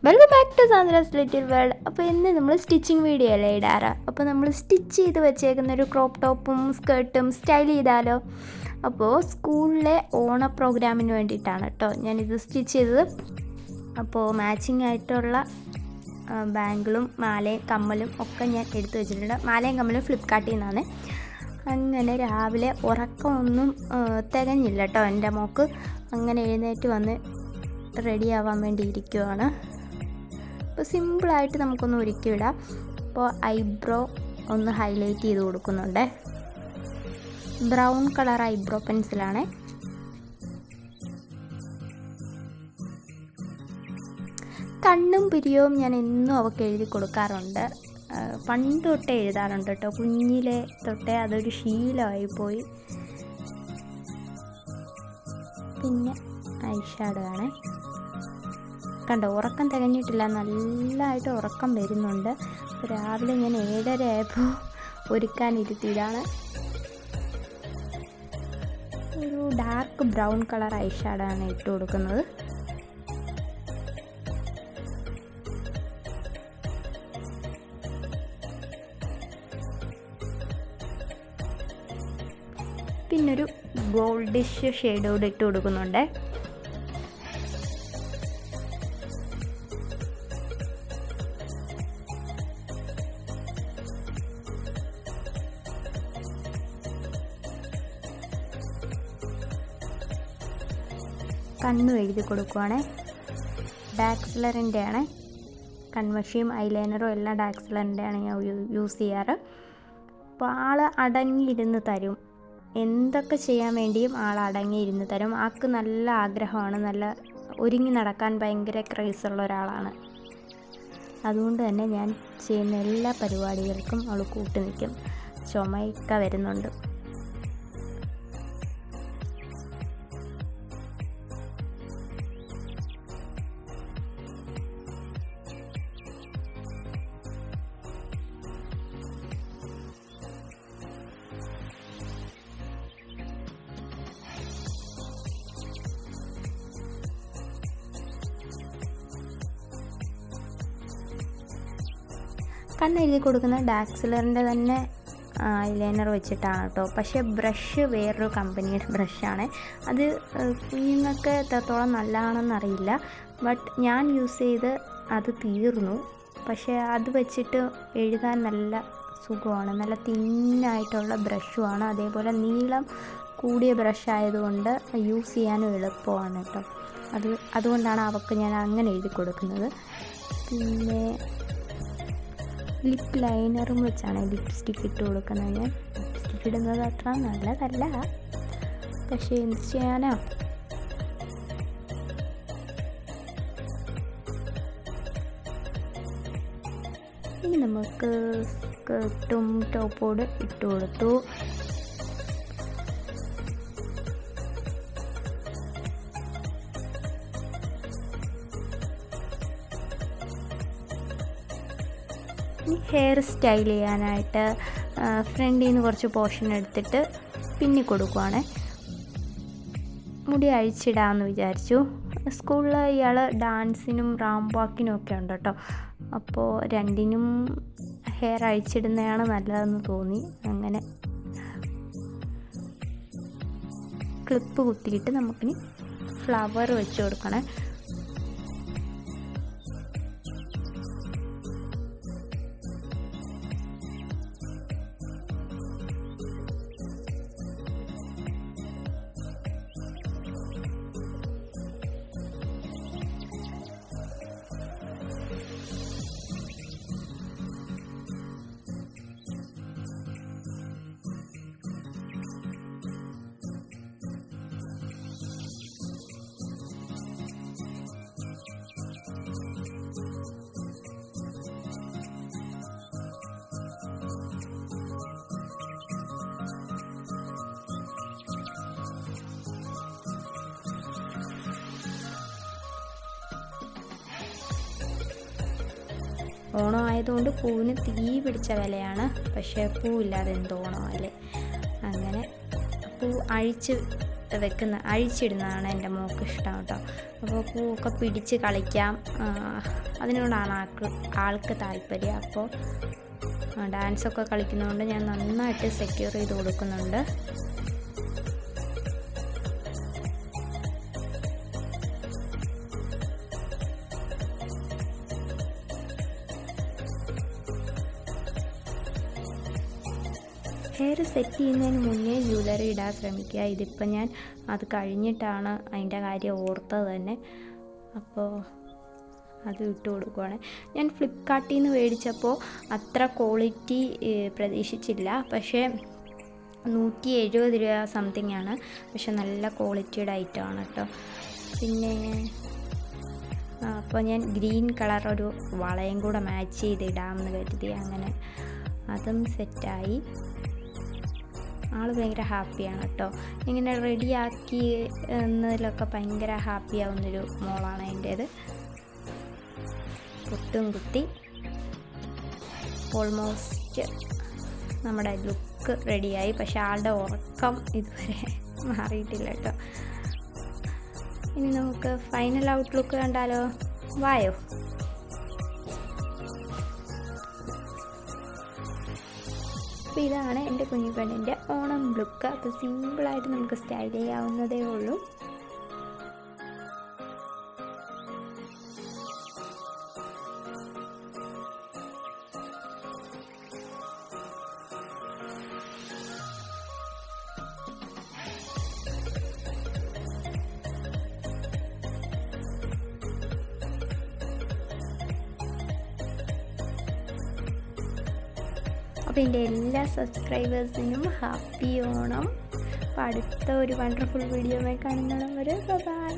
Welcome back to Sandra's little world. അപ്പോൾ ഇന്ന് നമ്മൾ സ്റ്റിച്ചിങ് വീഡിയോ അല്ലേ ഇടാറ്. അപ്പോൾ നമ്മൾ സ്റ്റിച്ച് ചെയ്ത് വെച്ചേക്കുന്ന ഒരു ക്രോപ്പ് ടോപ്പും സ്കേർട്ടും സ്റ്റൈൽ ചെയ്താലോ. അപ്പോൾ സ്കൂളിലെ ഓണ പ്രോഗ്രാമിന് വേണ്ടിയിട്ടാണ് കേട്ടോ ഞാനിത് സ്റ്റിച്ച് ചെയ്തത്. അപ്പോൾ മാച്ചിങ് ആയിട്ടുള്ള ബാങ്കിളും മാലയും കമ്മലും ഒക്കെ ഞാൻ എടുത്തു വെച്ചിട്ടുണ്ട്. മാലയും കമ്മലും ഫ്ലിപ്കാർട്ടിൽ നിന്നാണ്. അങ്ങനെ രാവിലെ ഉറക്കമൊന്നും തികഞ്ഞില്ല കേട്ടോ എൻ്റെ മോക്ക്. അങ്ങനെ എഴുന്നേറ്റ് വന്ന് റെഡി ആവാൻ വേണ്ടി ഇരിക്കുവാണ്. അപ്പോൾ സിമ്പിളായിട്ട് നമുക്കൊന്ന് ഒരുക്കി വിടാം. അപ്പോൾ ഐബ്രോ ഒന്ന് ഹൈലൈറ്റ് ചെയ്ത് കൊടുക്കുന്നുണ്ട്. ബ്രൗൺ കളർ ഐബ്രോ പെൻസിലാണ്. കണ്ണും പിരിയവും ഞാൻ എന്നും അവൾക്ക് എഴുതി കൊടുക്കാറുണ്ട്. പണ്ട് തൊട്ടേ എഴുതാറുണ്ട് കേട്ടോ. കുഞ്ഞിലെ തൊട്ടേ അതൊരു ശീലമായി പോയി. പിന്നെ ഐ ഷാഡോ ആണ്. കണ്ടോ, ഉറക്കം തികഞ്ഞിട്ടില്ല, നല്ലതായിട്ട് ഉറക്കം വരുന്നുണ്ട്. രാവിലെ ഞാൻ 7:30 ആയപ്പോൾ ഒരുക്കാനിരുത്തിയതാണ്. ഒരു dark brown colour I shadow ആണ് ഇട്ട് കൊടുക്കുന്നത്. പിന്നൊരു ഗോൾഡിഷ് ഷെയ്ഡോട് ഇട്ട് കൊടുക്കുന്നുണ്ട്. കണ്ണും എഴുതി കൊടുക്കുവാണ്. ഡാക്സിലറിൻ്റെ ആണ്. കൺമഷിയും ഐലൈനറും എല്ലാം ഡാക്സിലറിൻ്റെ ആണ് ഞാൻ യൂസ് ചെയ്യാറ്. അപ്പോൾ ആൾ അടങ്ങിയിരുന്ന് തരും. എന്തൊക്കെ ചെയ്യാൻ വേണ്ടിയും ആൾ അടങ്ങിയിരുന്ന് തരും. ആൾക്ക് നല്ല ആഗ്രഹമാണ്, നല്ല ഒരുങ്ങി നടക്കാൻ ഭയങ്കര ക്രേസുള്ള ഒരാളാണ്. അതുകൊണ്ട് തന്നെ ഞാൻ ചെയ്യുന്ന എല്ലാ പരിപാടികൾക്കും അവൾ കൂട്ടു നിൽക്കും. ചുമയൊക്കെ വരുന്നുണ്ട്. കണ്ണെഴുതി കൊടുക്കുന്ന ഡാക്സിലറിൻ്റെ തന്നെ ഐലൈനർ വെച്ചിട്ടാണ് കേട്ടോ. പക്ഷേ ബ്രഷ് വേറൊരു കമ്പനിയുടെ ബ്രഷാണ്. അത് കുഞ്ഞുങ്ങൾക്ക് എത്രത്തോളം നല്ലതാണെന്നറിയില്ല. ബട്ട് ഞാൻ യൂസ് ചെയ്ത് അത് തീർന്നു. പക്ഷേ അത് വെച്ചിട്ട് എഴുതാൻ നല്ല സുഖമാണ്. നല്ല തിന്നായിട്ടുള്ള ബ്രഷുമാണ്. അതേപോലെ നീളം കൂടിയ ബ്രഷ് ആയതുകൊണ്ട് യൂസ് ചെയ്യാനും എളുപ്പമാണ് കേട്ടോ. അതുകൊണ്ടാണ് അവൾക്ക് ഞാൻ അങ്ങനെ എഴുതി കൊടുക്കുന്നത്. പിന്നെ ലിപ്പ് ലൈനറും വെച്ചാണ് ലിപ്സ്റ്റിക്ക് ഇട്ട് കൊടുക്കുന്നത്. ഞാൻ ലിപ്സ്റ്റിക്ക് ഇടുന്നത് അത്ര നല്ലതല്ല, പക്ഷേ എന്ത് ചെയ്യാനാ. ഇനി നമുക്ക് സ്കേർട്ടും ടോപ്പോട് ഇട്ട് കൊടുത്തു. ഹെയർ സ്റ്റൈൽ ചെയ്യാനായിട്ട് ഫ്രണ്ടിൽ നിന്ന് കുറച്ച് പോർഷൻ എടുത്തിട്ട് പിന്നി കൊടുക്കുവാണ്. മുടി അഴിച്ചിടാമെന്ന് വിചാരിച്ചു. സ്കൂളിൽ ഇയാൾ ഡാൻസിനും റാംവാക്കിനും ഒക്കെ ഉണ്ട് കേട്ടോ. അപ്പോൾ രണ്ടിനും ഹെയർ അഴിച്ചിടുന്നതാണ് നല്ലതെന്ന് തോന്നി. അങ്ങനെ ക്ലിപ്പ് കുത്തിയിട്ട് നമുക്കിനി ഫ്ലവർ വെച്ച് കൊടുക്കണം. ഓണം ആയതുകൊണ്ട് പൂവിന് തീ പിടിച്ച വിലയാണ്. പക്ഷേ പൂവില്ലാതെ എന്തോ ഓണമല്ലേ. അങ്ങനെ പൂ അഴിച്ച് അഴിച്ചിടുന്നതാണ് എൻ്റെ മോൾക്ക് ഇഷ്ടം കേട്ടോ. അപ്പോൾ പൂവൊക്കെ പിടിച്ച് കളിക്കാം, അതിനോടാണ് ആൾക്ക് താല്പര്യം. അപ്പോൾ ഡാൻസൊക്കെ കളിക്കുന്നതുകൊണ്ട് ഞാൻ നന്നായിട്ട് സെക്യൂർ ചെയ്ത് കൊടുക്കുന്നുണ്ട്. ഹെയർ സെറ്റ് ചെയ്യുന്നതിന് മുന്നേ ജ്വല്ലറി ഇടാൻ ശ്രമിക്കുക. ഇതിപ്പോൾ ഞാൻ അത് കഴിഞ്ഞിട്ടാണ് അതിൻ്റെ കാര്യം ഓർത്തത് തന്നെ. അപ്പോൾ അത് ഇട്ട് കൊടുക്കുവാണ്. ഞാൻ ഫ്ലിപ്കാർട്ടിൽ നിന്ന് മേടിച്ചപ്പോൾ അത്ര ക്വാളിറ്റി പ്രതീക്ഷിച്ചില്ല. പക്ഷേ 170 രൂപ സംതിങ് ആണ്. പക്ഷെ നല്ല ക്വാളിറ്റിയുടെ ഐറ്റമാണ് കേട്ടോ. പിന്നെ അപ്പോൾ ഞാൻ ഗ്രീൻ കളർ ഒരു വളയും കൂടെ മാച്ച് ചെയ്ത് ഇടാമെന്ന് കരുതി. അങ്ങനെ അതും സെറ്റായി. ആൾ ഭയങ്കര ഹാപ്പിയാണ് കേട്ടോ. ഇങ്ങനെ റെഡിയാക്കി എന്നതിലൊക്കെ ഭയങ്കര ഹാപ്പിയാവുന്നൊരു മോളാണ് എൻ്റേത്. പൊട്ടും കുത്തി ഓൾമോസ്റ്റ് നമ്മുടെ ലുക്ക് റെഡിയായി. പക്ഷെ ആളുടെ ഉറക്കം ഇതുവരെ മാറിയിട്ടില്ല കേട്ടോ. ഇനി നമുക്ക് ഫൈനൽ ഔട്ട്ലുക്ക് കണ്ടാലോ? വായോ. അപ്പോൾ ഇതാണ് എൻ്റെ കുഞ്ഞു പെണ്ണിൻ്റെ ഓണം ലുക്ക്. അപ്പോൾ സിമ്പിളായിട്ട് നമുക്ക് സ്റ്റൈൽ ചെയ്യാവുന്നതേ ഉള്ളൂ. അപ്പോൾ എൻ്റെ എല്ലാ സബ്സ്ക്രൈബേഴ്സിനും ഹാപ്പി ഓണം. അപ്പോൾ അടുത്ത ഒരു വണ്ടർഫുൾ വീഡിയോയുമായി കാണുന്നവരെ ബൈ.